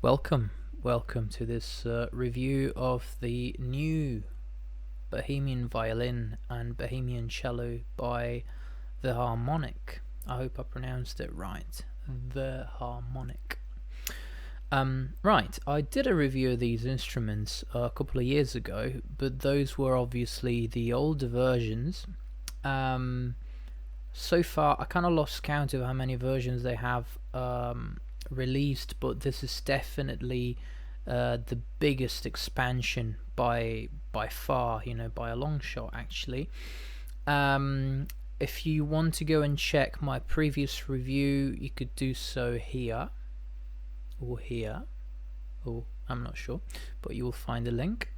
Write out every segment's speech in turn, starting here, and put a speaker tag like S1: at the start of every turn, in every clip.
S1: Welcome to this review of the new Bohemian violin and Bohemian cello by The Harmonic. I hope I pronounced it right. The Harmonic. Right, I did a review of these instruments a couple of years ago, but those were obviously the older versions. So far, I kind of lost count of how many versions they have released, but this is definitely the biggest expansion by far, by a long shot actually. If you want to go and check my previous review, you could do so here or here, or I'm not sure, but you will find a link.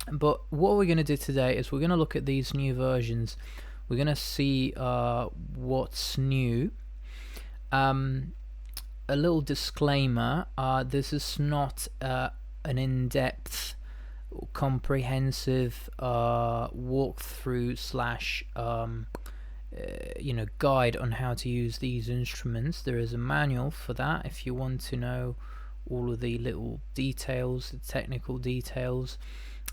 S1: But what we're going to do today is we're going to look at these new versions. We're going to see what's new. A little disclaimer, this is not an in-depth, comprehensive walkthrough slash guide on how to use these instruments. There is a manual for that if you want to know all of the little details, the technical details.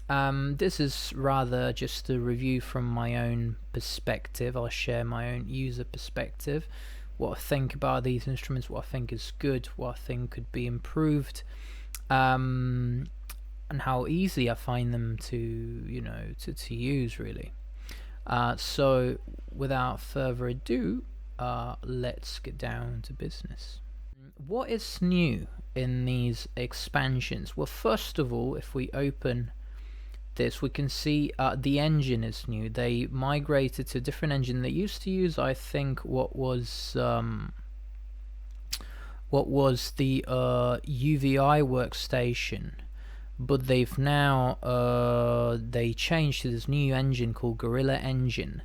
S1: This is rather just a review from my own perspective. I'll share my own user perspective, what I think about these instruments, what I think is good, what I think could be improved, and how easy I find them to use really. So without further ado, let's get down to business. What is new in these expansions? Well, first of all, if we open this, we can see the engine is new. They migrated to a different engine. They used to use, I think, what was the UVI workstation, but they've now they changed to this new engine called Gorilla Engine.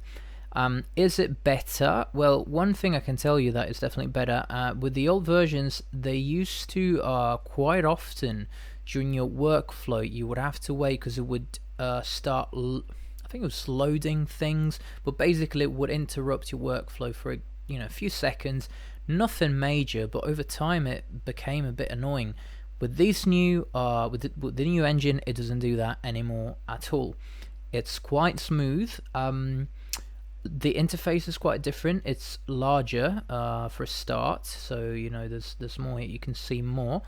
S1: Is it better? Well, one thing I can tell you that is definitely better. With the old versions, they used to quite often during your workflow, you would have to wait because it would start, I think it was loading things, but basically it would interrupt your workflow for a few seconds. Nothing major, but over time it became a bit annoying. With these new, with the new engine, it doesn't do that anymore at all. It's quite smooth. The interface is quite different. It's larger for a start, so there's more here. You can see more.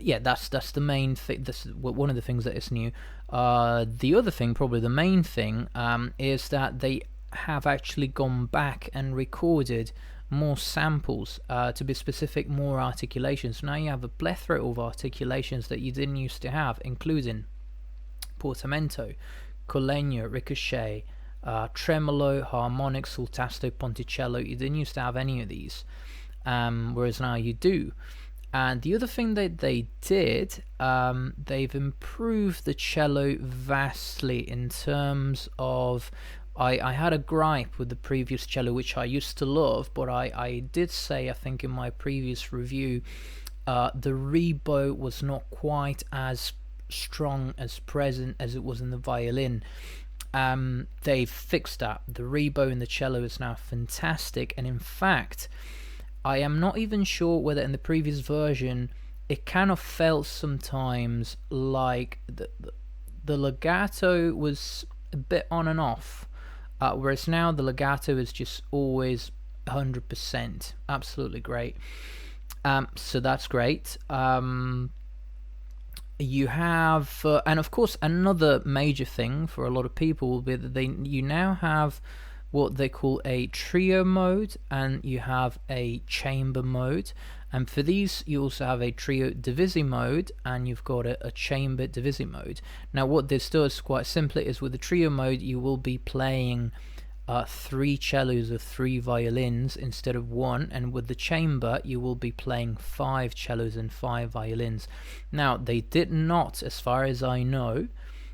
S1: Yeah, that's the main thing. This is one of the things that is new. The other thing, probably the main thing, is that they have actually gone back and recorded more samples, to be specific, more articulations. Now you have a plethora of articulations that you didn't used to have, including portamento, collegno, ricochet, tremolo, harmonic, sultato, ponticello. You didn't used to have any of these, whereas now you do. And the other thing that they did, they've improved the cello vastly in terms of, I had a gripe with the previous cello, which I used to love, but I did say, I think in my previous review, the rebow was not quite as strong, as present as it was in the violin. They've fixed that. The rebow in the cello is now fantastic, and in fact, I am not even sure whether in the previous version it kind of felt sometimes like the legato was a bit on and off, whereas now the legato is just always 100%. Absolutely great. So that's great. You have, and of course, another major thing for a lot of people will be that you now have what they call a trio mode, and you have a chamber mode. And for these, you also have a trio divisi mode, and you've got a chamber divisi mode. Now, what this does, quite simply, is with the trio mode, you will be playing 3 cellos or 3 violins instead of 1, and with the chamber, you will be playing 5 cellos and 5 violins. Now, they did not, as far as I know,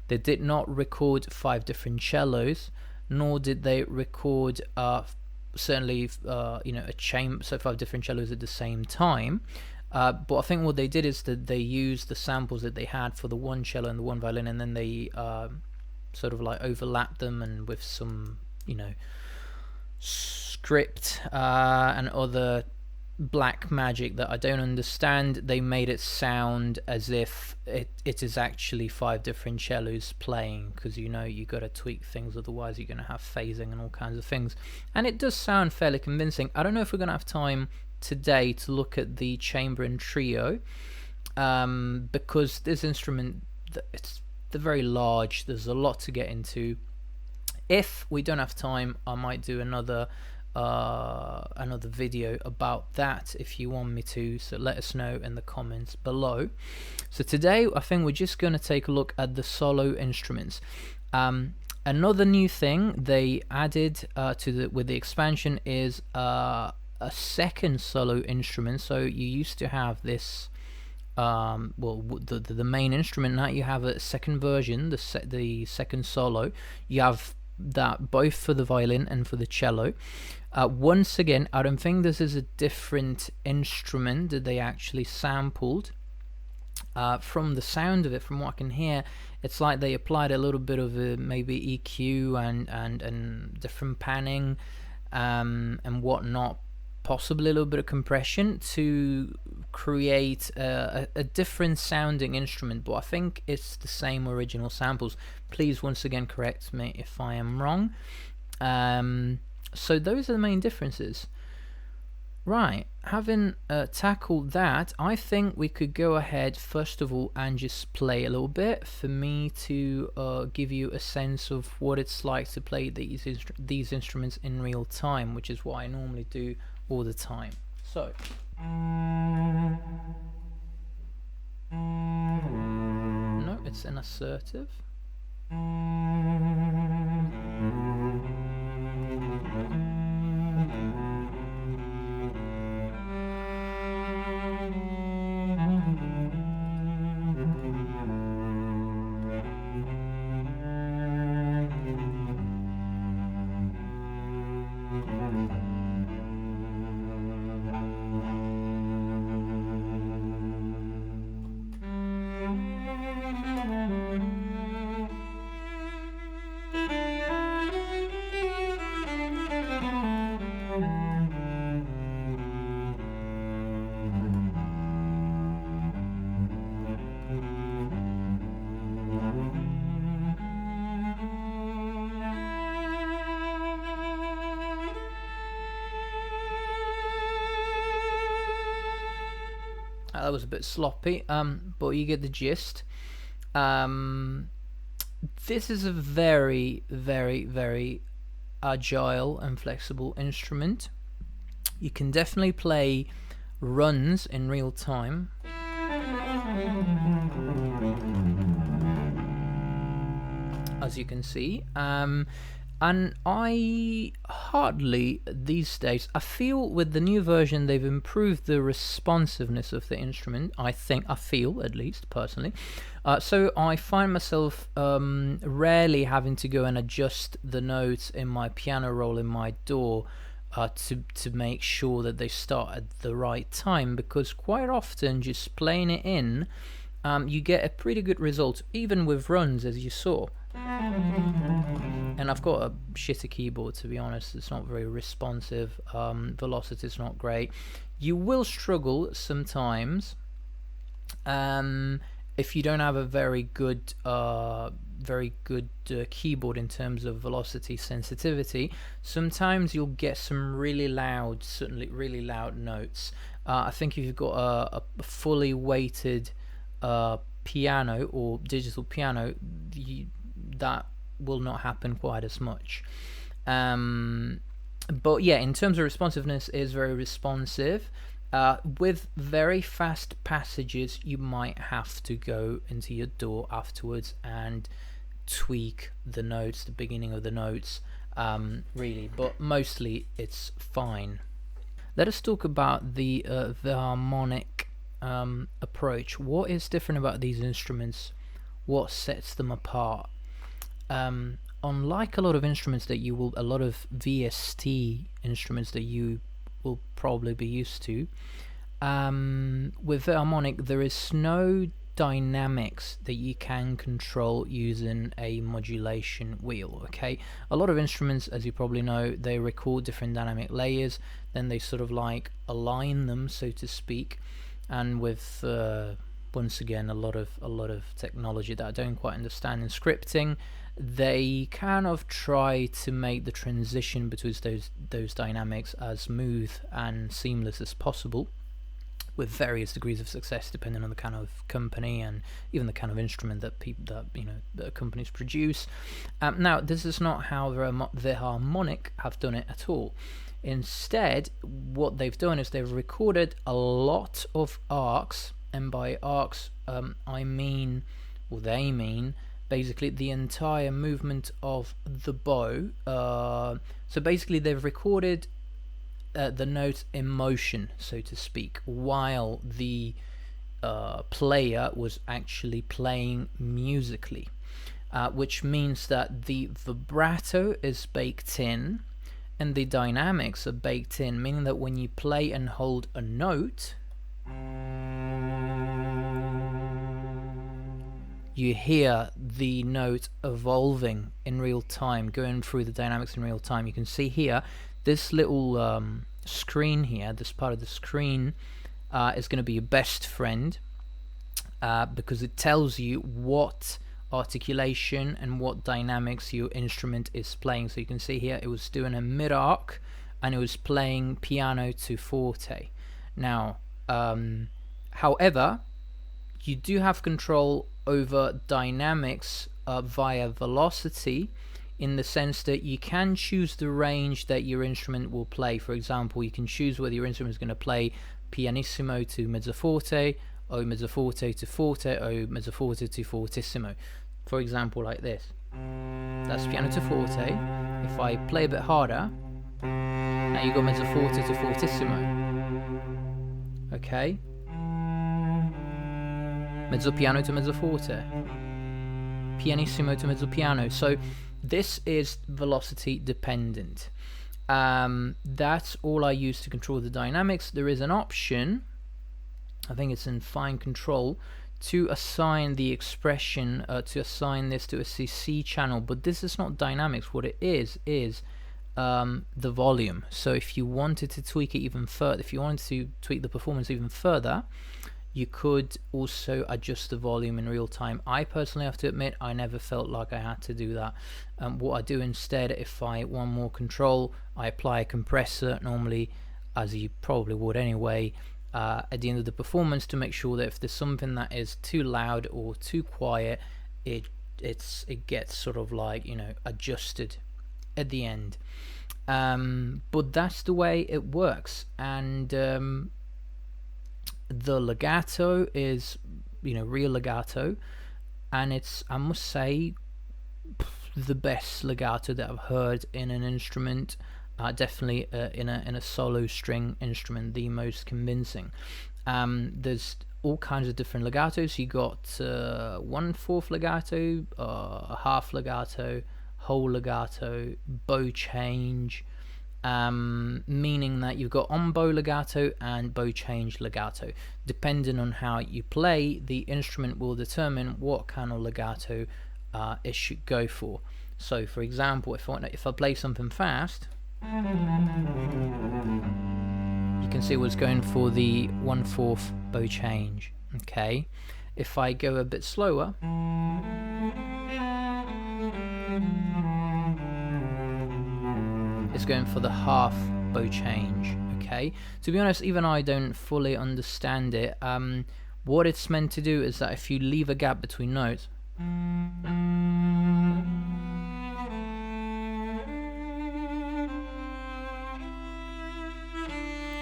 S1: they did not record 5 different cellos, nor did they record certainly a chamber, so 5 different cellos at the same time. But I think what they did is that they used the samples that they had for the 1 cello and the 1 violin, and then they sort of like overlapped them, and with some script and other black magic that I don't understand. They made it sound as if it is actually 5 different cellos playing, because you got to tweak things, otherwise you're going to have phasing and all kinds of things. And it does sound fairly convincing. I don't know if we're going to have time today to look at the chamber and trio, because this instrument, they're very large. There's a lot to get into. If we don't have time, I might do another video about that if you want me to, so let us know in the comments below. So today I think we're just going to take a look at the solo instruments. Another new thing they added with the expansion is a second solo instrument. So you used to have this the main instrument. Now you have a second version, the second solo. You have that both for the violin and for the cello. Once again, I don't think this is a different instrument that they actually sampled. From the sound of it, from what I can hear, it's like they applied a little bit of maybe EQ and different panning and whatnot, possibly a little bit of compression to create a different sounding instrument, but I think it's the same original samples. Please once again correct me if I am wrong. So those are the main differences. Right, having tackled that, I think we could go ahead first of all and just play a little bit for me to give you a sense of what it's like to play these instruments in real time, which is what I normally do all the time. So no, it's an assertive. That was a bit sloppy, but you get the gist. This is a very, very, very agile and flexible instrument. You can definitely play runs in real time. As you can see, and I hardly these days, I feel with the new version they've improved the responsiveness of the instrument. I feel, at least personally, so I find myself rarely having to go and adjust the notes in my piano roll in my DAW to make sure that they start at the right time, because quite often just playing it in, you get a pretty good result, even with runs, as you saw. And I've got a shitty keyboard, to be honest. It's not very responsive. Velocity is not great. You will struggle sometimes if you don't have a very good keyboard in terms of velocity sensitivity. Sometimes you'll get some really loud, certainly really loud notes. I think if you've got a fully weighted piano or digital piano, that will not happen quite as much. But yeah, in terms of responsiveness, it is very responsive. With very fast passages, you might have to go into your DAW afterwards and tweak the notes, the beginning of the notes, really, but mostly it's fine. Let us talk about the harmonic approach. What is different about these instruments? What sets them apart? Unlike a lot of instruments that you will, a lot of VST instruments that you will probably be used to, with the harmonic there is no dynamics that you can control using a modulation wheel. Okay, a lot of instruments, as you probably know, they record different dynamic layers, then they sort of like align them, so to speak, and with once again a lot of technology that I don't quite understand in scripting, they kind of try to make the transition between those dynamics as smooth and seamless as possible, with various degrees of success depending on the kind of company and even the kind of instrument that that companies produce. Now, this is not how the Harmonic have done it at all. Instead, what they've done is they've recorded a lot of arcs, and by arcs I mean, or they mean, basically the entire movement of the bow. So basically they've recorded the note in motion, so to speak, while the player was actually playing musically, which means that the vibrato is baked in and the dynamics are baked in, meaning that when you play and hold a note, you hear the note evolving in real time, going through the dynamics in real time. You can see here, this little screen here, this part of the screen is going to be your best friend, because it tells you what articulation and what dynamics your instrument is playing. So you can see here it was doing a mid arc and it was playing piano to forte. Now, however, you do have control over dynamics via velocity, in the sense that you can choose the range that your instrument will play. For example, you can choose whether your instrument is going to play pianissimo to mezzoforte, or mezzoforte to forte, or mezzoforte to fortissimo. For example, like this. That's piano to forte. If I play a bit harder, now you got mezzoforte to fortissimo. Okay? Mezzopiano to mezzoforte. Pianissimo to mezzopiano. So this is velocity dependent. That's all I use to control the dynamics. There is an option, I think it's in fine control, to assign the expression, to assign this to a CC channel, but this is not dynamics. What it is the volume. So if you wanted to tweak it even further, if you wanted to tweak the performance even further, you could also adjust the volume in real time. I personally have to admit, I never felt like I had to do that. What I do instead, if I want more control, I apply a compressor, normally, as you probably would anyway, at the end of the performance, to make sure that if there's something that is too loud or too quiet, it gets sort of like, adjusted at the end. But that's the way it works. And the legato is, real legato, and it's, I must say, the best legato that I've heard in an instrument. Definitely in a solo string instrument, the most convincing. There's all kinds of different legatos. You got 1/4 legato, a half legato, whole legato, bow change, meaning that you've got on bow legato and bow change legato. Depending on how you play, the instrument will determine what kind of legato it should go for. So, for example, if I play something fast, you can see what's going for the 1/4 bow change. Okay, if I go a bit slower, it's going for the half bow change. Okay, to be honest, even I don't fully understand it. What it's meant to do is that if you leave a gap between notes,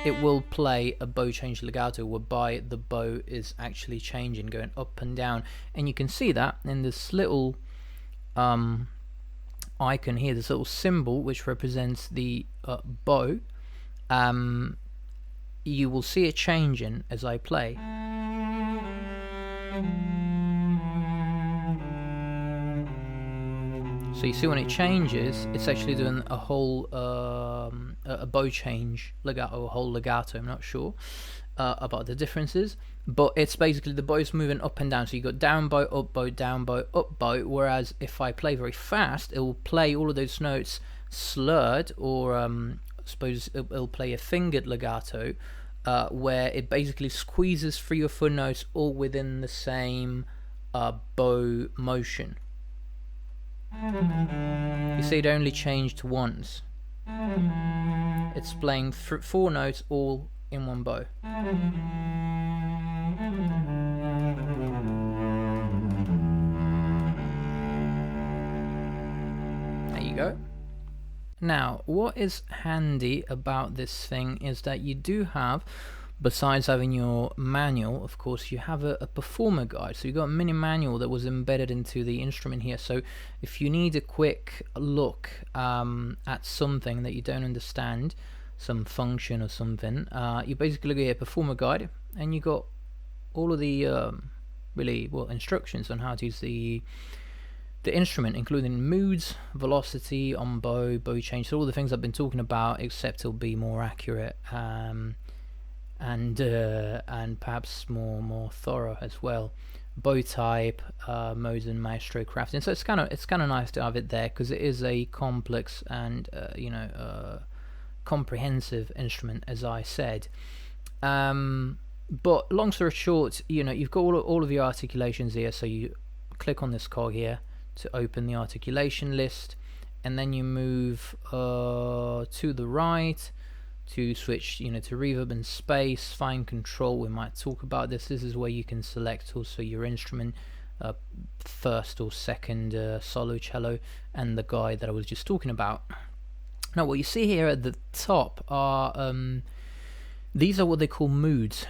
S1: it will play a bow change legato, whereby the bow is actually changing, going up and down. And you can see that in this little icon here, this little symbol which represents the bow. You will see it changing as I play. So you see when it changes, it's actually doing a whole a bow change legato, or a whole legato, I'm not sure. about the differences, but it's basically the bow's moving up and down. So you got down bow, up bow, down bow, up bow. Whereas if I play very fast, it will play all of those notes slurred, or I suppose it'll play a fingered legato, where it basically squeezes 3 or 4 notes all within the same bow motion. You see, it only changed once. It's playing 4 notes all in one bow. There you go. Now, what is handy about this thing is that you do have, besides having your manual, of course, you have a performer guide. So you've got a mini manual that was embedded into the instrument here. So if you need a quick look at something that you don't understand, some function or something, you basically get a performer guide, and you got all of the instructions on how to use the instrument, including moods, velocity on bow, bow change, so all the things I've been talking about, except it'll be more accurate and perhaps more thorough as well. Bow type, modes, and maestro crafting. So it's kind of nice to have it there, because it is a complex and comprehensive instrument, as I said. But long story short, you've got all of your articulations here. So you click on this cog here to open the articulation list, and then you move to the right to switch to reverb and space, fine control. We might talk about this. This is where you can select also your instrument, first or second solo cello, and the guide that I was just talking about. Now what you see here at the top are these are what they call moods,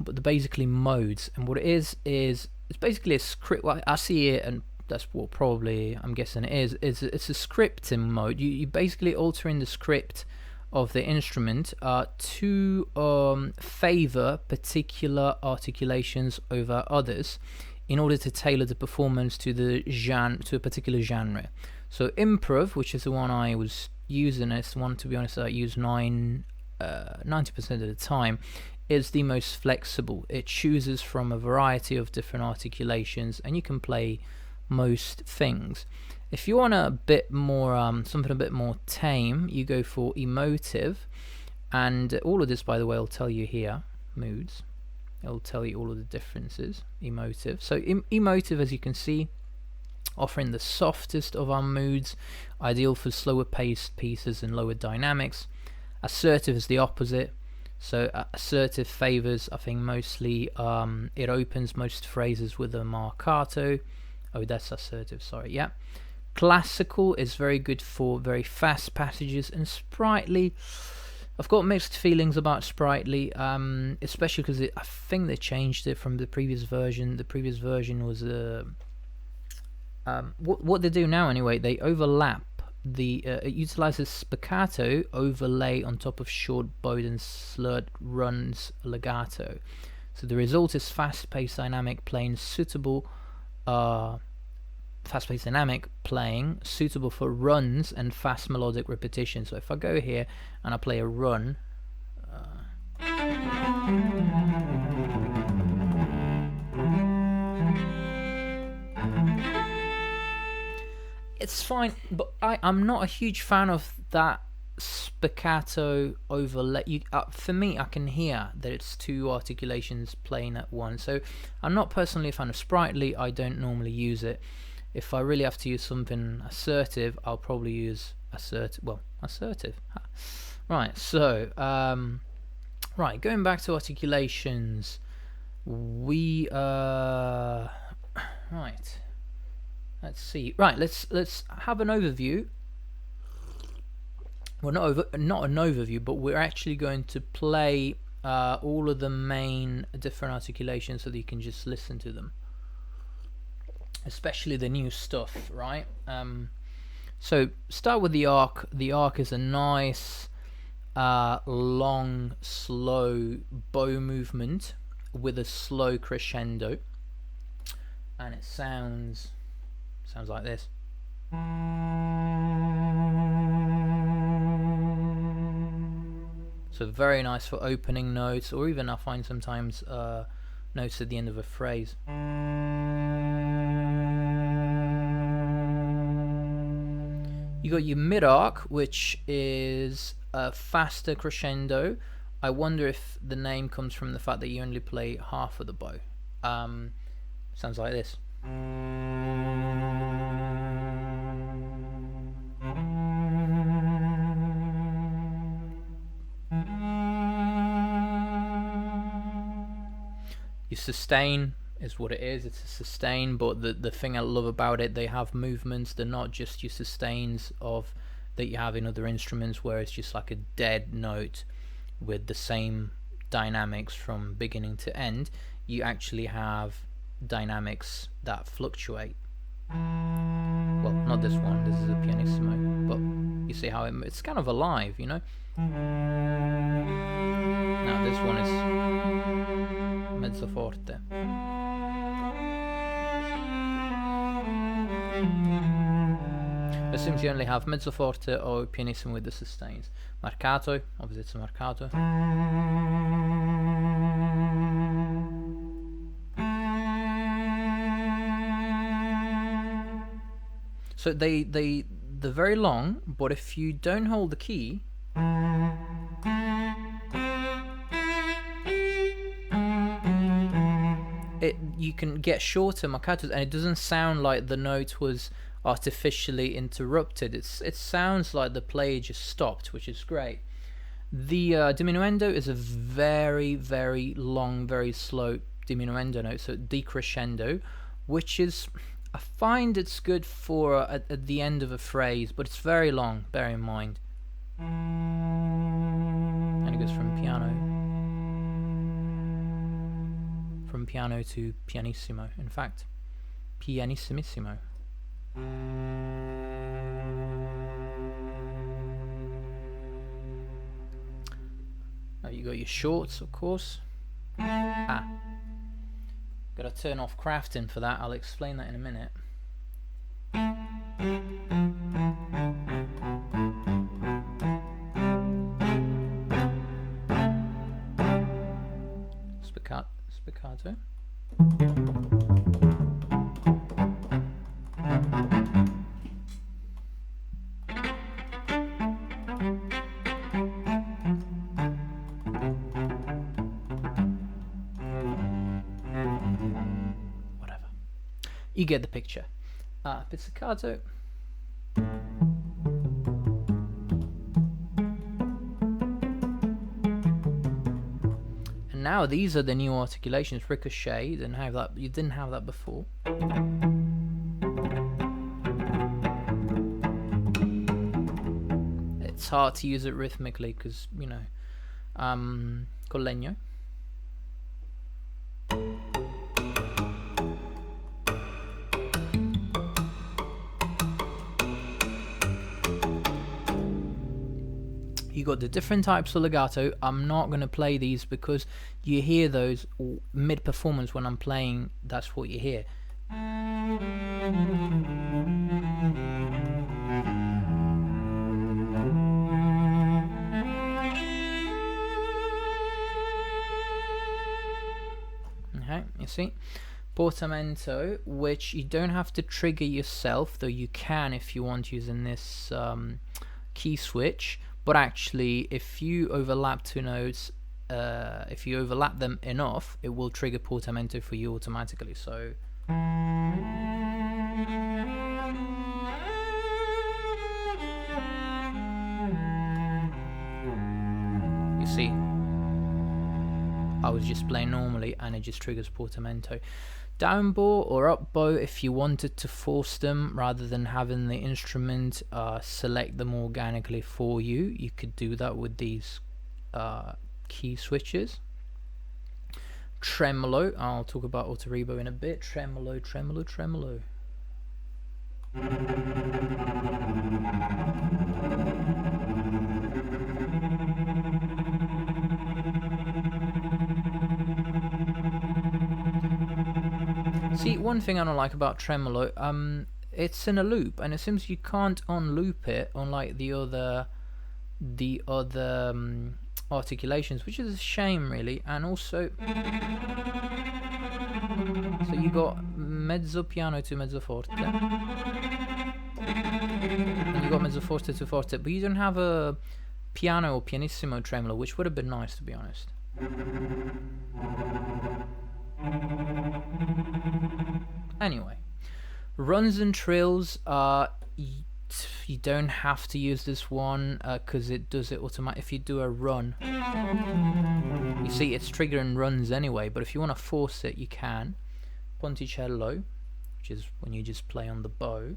S1: but they're basically modes. And what it is it's basically a script. Well, I see it, and that's what probably I'm guessing it is. It's a scripting mode. You basically altering the script of the instrument to favor particular articulations over others, in order to tailor the performance to a particular genre. So improv, which is the one I was using, is the one, to be honest, I use 90% of the time, is the most flexible. It chooses from a variety of different articulations, and you can play most things. If you want a bit more something a bit more tame, you go for emotive, and all of this, by the way, I'll tell you here. Moods, it'll tell you all of the differences. Emotive. So emotive, as you can see, offering the softest of our moods, ideal for slower paced pieces and lower dynamics. Assertive is the opposite. So assertive favors, I think, mostly it opens most phrases with a marcato. Oh, that's assertive, sorry, yeah. Classical is very good for very fast passages, and sprightly, I've got mixed feelings about sprightly, especially because I think they changed it from the previous version. The previous version was what they do now anyway, they overlap it utilizes spiccato overlay on top of short bowed and slurred runs legato. So the result is fast-paced dynamic playing suitable fast-paced dynamic playing suitable for runs and fast melodic repetition. So if I go here and I play a run, it's fine, but I'm not a huge fan of that spiccato overlay. For me, I can hear that it's 2 articulations playing at once. So I'm not personally a fan of sprightly. I don't normally use it. If I really have to use something assertive, I'll probably use assertive. Right, so right, going back to articulations, we right, let's see. Right, let's have an overview. Well, not an overview, but we're actually going to play all of the main different articulations so that you can just listen to them, especially the new stuff, right? So start with the arc. The arc is a nice long, slow bow movement with a slow crescendo, and it sounds like this. So very nice for opening notes, or even I find sometimes notes at the end of a phrase. You got your mid arc, which is a faster crescendo. I wonder if the name comes from the fact that you only play half of the bow. Sounds like this. Your sustain is what it is. It's a sustain, but the thing I love about it, they have movements. They're not just your sustains of that you have in other instruments, where it's just like a dead note with the same dynamics from beginning to end. You actually have dynamics that fluctuate. Well, not this one. This is a pianissimo, but you see how it's kind of alive, you know. Now this one is mezzo forte. It seems you only have mezzo forte or pianissimo with the sustains. Marcato, obviously it's a marcato. So they're very long, but if you don't hold the key, you can get shorter marcatos, and it doesn't sound like the note was artificially interrupted. It sounds like the player just stopped, which is great. The diminuendo is a very, very long, very slow diminuendo note, so decrescendo, which is, I find it's good for at the end of a phrase, but it's very long, bear in mind. And it goes from piano to pianissimo. In fact, pianissimissimo. Now you got your shorts, of course. Gotta turn off crafting for that. I'll explain that in a minute. Spiccato. Whatever. You get the picture. Pizzicato. Now these are the new articulations. Ricochet, you didn't have that before. It's hard to use it rhythmically because, you know, con legno. You got the different types of legato. I'm not going to play these because you hear those mid-performance when I'm playing. That's what you hear. Okay, you see? Portamento, which you don't have to trigger yourself, though you can if you want using this key switch. But actually, if you overlap two notes, if you overlap them enough, it will trigger portamento for you automatically. So you see, I was just playing normally and it just triggers portamento. Down bow or up bow, if you wanted to force them rather than having the instrument select them organically for you, you could do that with these key switches. Tremolo, I'll talk about auto rebow in a bit. Tremolo, tremolo, tremolo. See, one thing I don't like about tremolo, it's in a loop, and it seems you can't unloop it, unlike the other articulations, which is a shame really. And also, so you got mezzo piano to mezzo forte, and you got mezzo forte to forte, but you don't have a piano or pianissimo tremolo, which would have been nice, to be honest. Anyway, runs and trills, you don't have to use this one because it does it automatically. If you do a run, you see it's triggering runs anyway, but if you want to force it, you can. Ponticello, which is when you just play on the bow.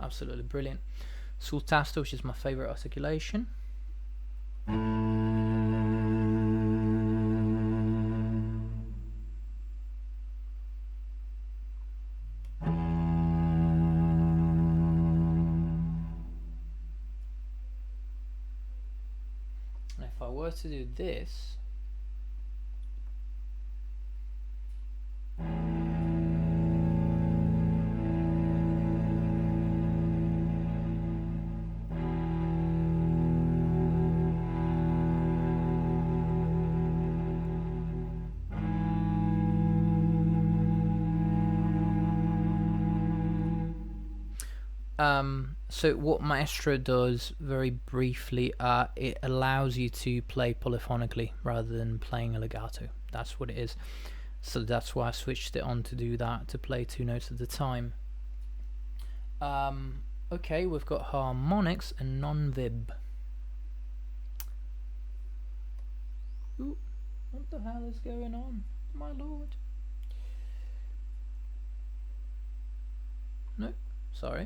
S1: Absolutely brilliant. Sul tasto, which is my favorite articulation. And if I were to do this, so what Maestro does, very briefly, it allows you to play polyphonically rather than playing a legato. That's what it is. So that's why I switched it on to do that, to play 2 notes at a time. Okay, we've got harmonics and non-vib. Ooh, what the hell is going on, my lord? No, sorry.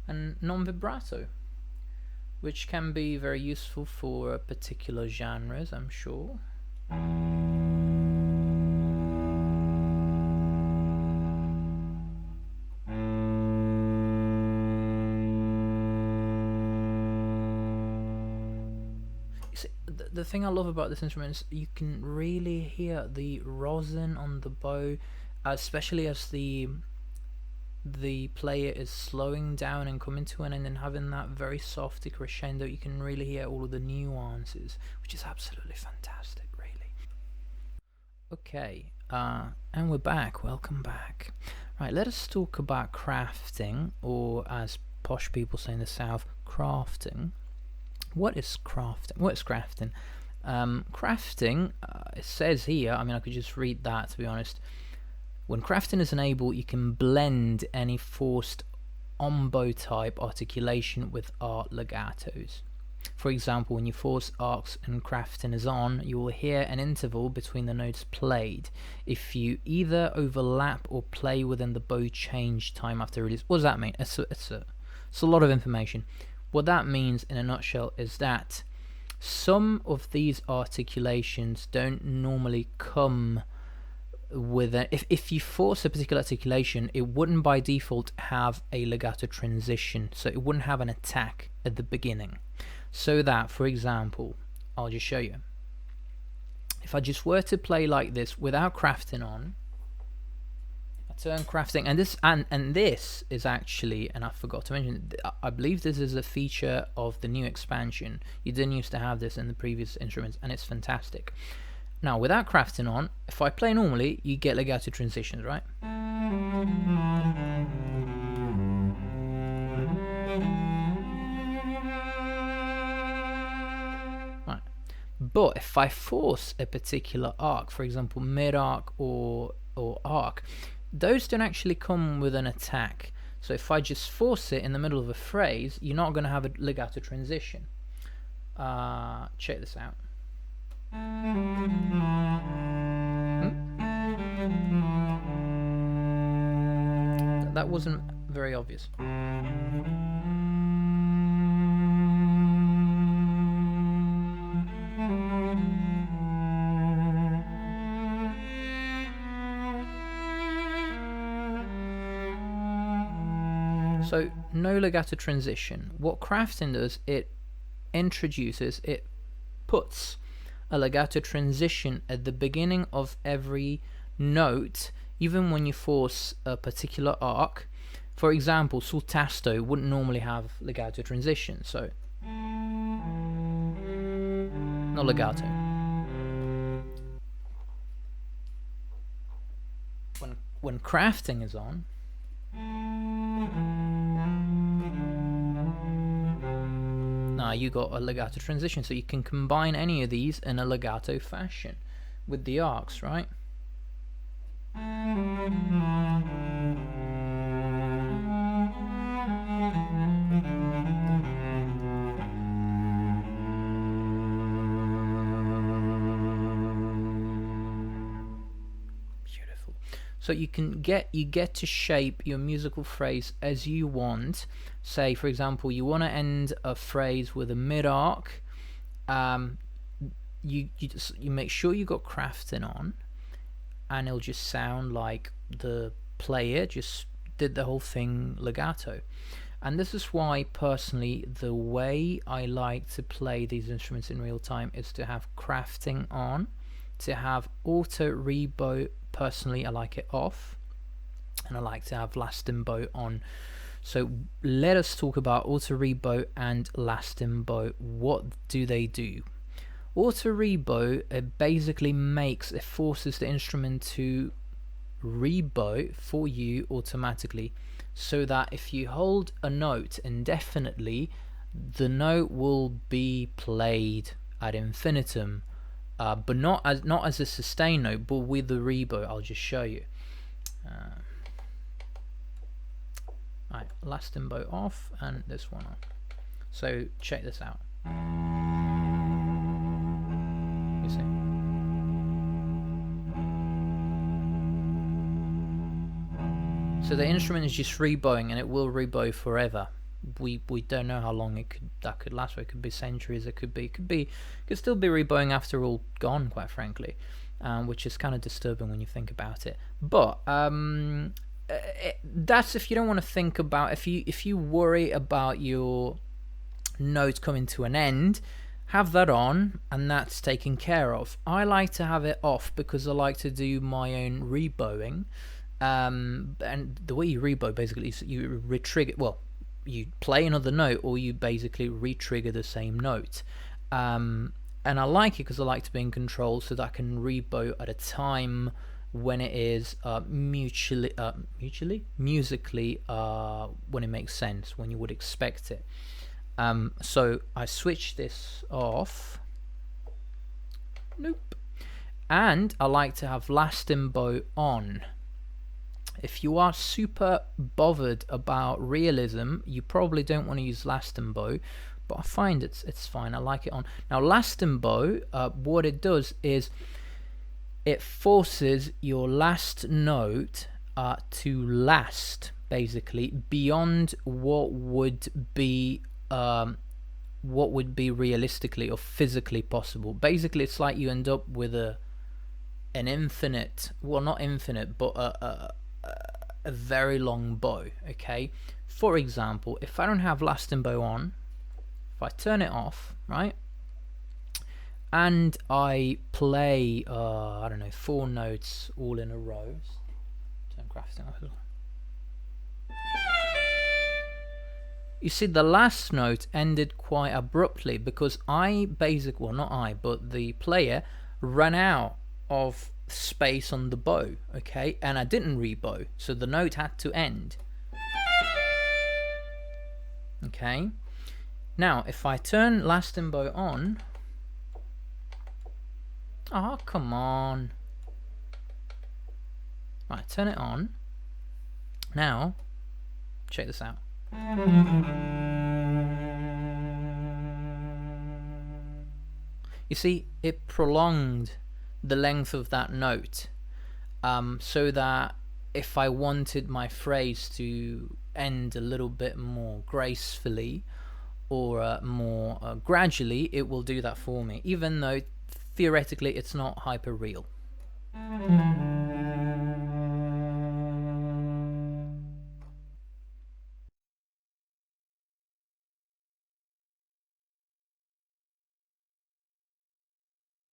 S1: And non-vibrato, which can be very useful for particular genres, I'm sure. The thing I love about this instrument is you can really hear the rosin on the bow, especially as the player is slowing down and coming to an end and having that very soft crescendo. You can really hear all of the nuances, which is absolutely fantastic, really. Okay, and we're back. Welcome back. Right, let us talk about crafting, or as posh people say in the South, crafting. What is crafting? What is crafting? Crafting, it says here, I mean, I could just read that, to be honest. When crafting is enabled, you can blend any forced oboe type articulation with art legatos. For example, when you force arcs and crafting is on, you will hear an interval between the notes played. If you either overlap or play within the bow change time after release. What does that mean? It's a lot of information. What that means in a nutshell is that some of these articulations don't normally come with if you force a particular articulation, it wouldn't by default have a legato transition, so it wouldn't have an attack at the beginning. So that, for example, I'll just show you. If I just were to play like this without crafting on, turn crafting, and this is actually, and I forgot to mention, I believe this is a feature of the new expansion. You didn't used to have this in the previous instruments, and it's fantastic. Now, without crafting on, if I play normally, you get legato transitions, right? Right. But if I force a particular arc, for example, mid arc or arc, those don't actually come with an attack. So if I just force it in the middle of a phrase, you're not going to have a legato transition. Check this out. That wasn't very obvious. So no legato transition. What crafting does, it puts a legato transition at the beginning of every note, even when you force a particular arc. For example, sul tasto wouldn't normally have legato transition, so no legato. When crafting is on, now you got a legato transition, so you can combine any of these in a legato fashion with the arcs, right? Beautiful. So you get to shape your musical phrase as you want. Say, for example, you want to end a phrase with a mid arc. You make sure you got crafting on, and it'll just sound like the player just did the whole thing legato. And this is why, personally, the way I like to play these instruments in real time is to have crafting on, to have auto rebow. Personally, I like it off, and I like to have lasting bow on. So let us talk about auto rebow and lasting bow. What do they do? Auto rebow, it basically forces the instrument to rebow for you automatically, so that if you hold a note indefinitely, the note will be played ad infinitum, but not as a sustain note, but with the rebow. I'll just show you. Right, lasting bow off and this one on. So check this out. You see? So the instrument is just rebowing, and it will rebow forever. We don't know how long that could last for. It could be centuries. It could still be rebowing after all gone, quite frankly, which is kind of disturbing when you think about it. But that's if you don't want to think about, if you worry about your note coming to an end, have that on, and that's taken care of. I like to have it off because I like to do my own rebowing. And the way you rebow basically is you retrigger. Well, you play another note, or you basically re-trigger the same note. And I like it because I like to be in control, so that I can rebow at a time when it is musically when it makes sense, when you would expect it. So I switch this off. Nope. And I like to have lasting bow on. If you are super bothered about realism, you probably don't want to use lasting bow, but I find it's fine. I like it on. Now, lasting bow, what it does is it forces your last note to last, basically, beyond what would be realistically or physically possible. Basically, it's like you end up with an infinite, well, not infinite, but a very long bow. Okay, for example, if I don't have lasting bow on, if I turn it off, right, and I play I don't know, 4 notes all in a row, turn crafting off as well. You see, the last note ended quite abruptly because the player ran out of space on the bow, okay, and I didn't rebow, so the note had to end. Okay, now if I turn lasting bow on, oh come on, right, turn it on. Now check this out. You see, it prolonged the length of that note, so that if I wanted my phrase to end a little bit more gracefully or more gradually, it will do that for me, even though theoretically it's not hyper real.